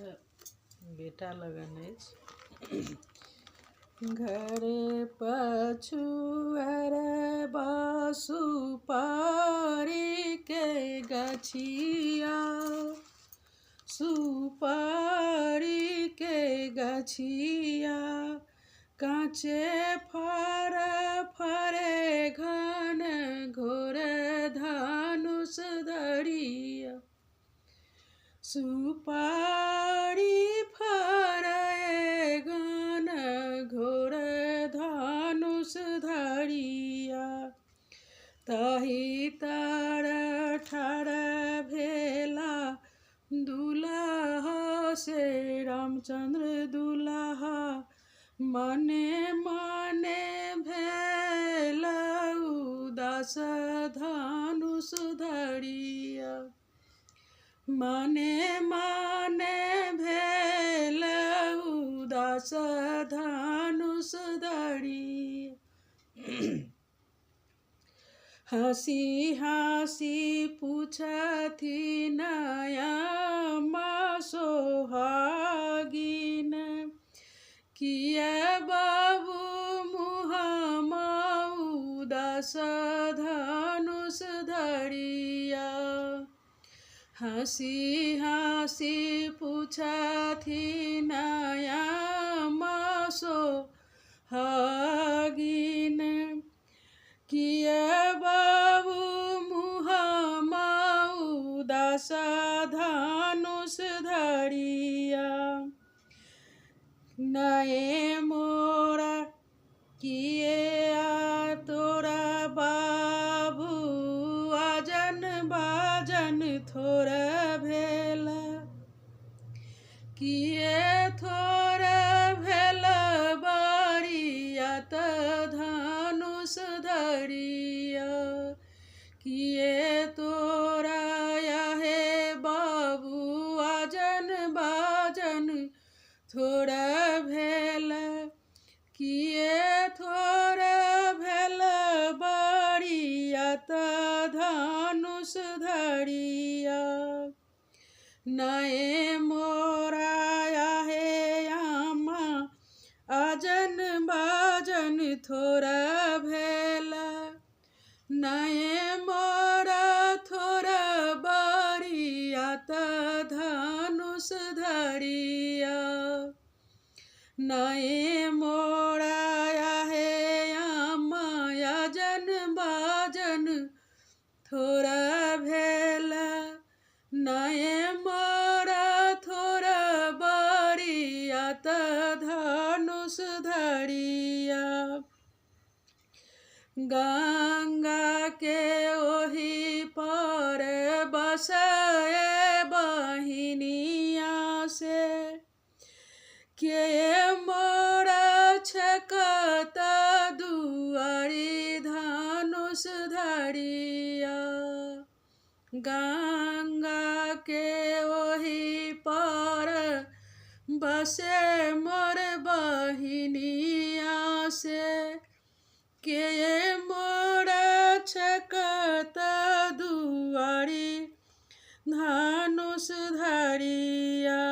बेटा लगन अछि। घरे पछुआर सुपारी के गछिया, सुपारी के गछिया, काँचे फर फरे घन घोर धनुष धरिया। सुपारी फरे घन घोर धनुष धरिया, तही तर ठाढ़ भेला दुल्हा से रामचंद्र दुल्हा। मने मने भेला उदास धनुष धरिया, मने मने भेल उदास धनुष धरिया। हँसी हँसी पूछथिन अम्मा सोहागिन, किया बाबू मुँहमा उदास धनुष धरिया। हँसी हँसी पूछथिन अम्मा सोहागिन, किया बाबू मुँहमा उदास धनुष धरिया। नये मोरा किए तोरा बाबू आजन बाजन थोड़ा भेला, किए थोड़ा भेला बारियात धनुष धरिया। किए तोरा याहे बाबू आजन बाजन थोड़ा भेला, किए थोड़ा भेला बारियात धनुष धरिया। नये मोरा याहे अम्मा आजन बाजन थोड़ा भेला, नये मोरा थोड़ा बारियात धनुष धरिया। नये मोरा याहे अम्मा आजन बाजन थोड़ा भेला, नये मोरा थोड़ा बारियात धनुष धरिया। गंगा के ओही पर बसे बहिनिया से, के मोरा छकत दुआरी धनुष धरिया। गंगा के ओही पर बसे मोर बहिनिया से, के मोरा छकत दुआरी धनुष धरिया।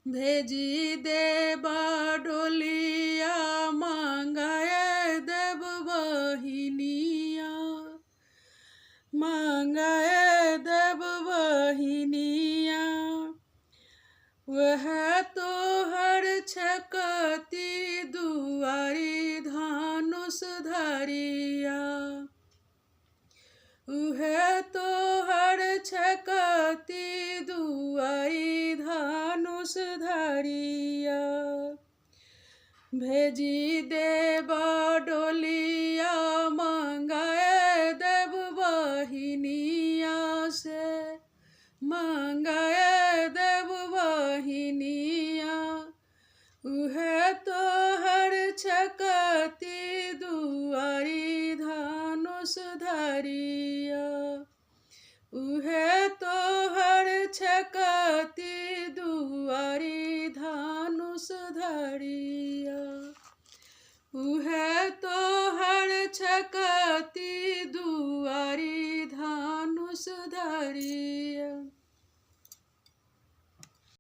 भेजी देबा डोलिया मंगाए देव बहिनिया, मंगाए देव बहिनिया। वह तोहर छकती दुआरी धनुष धरिया, उहे तोहर छकती दुआरी धनुष धरिया। भेजी देबा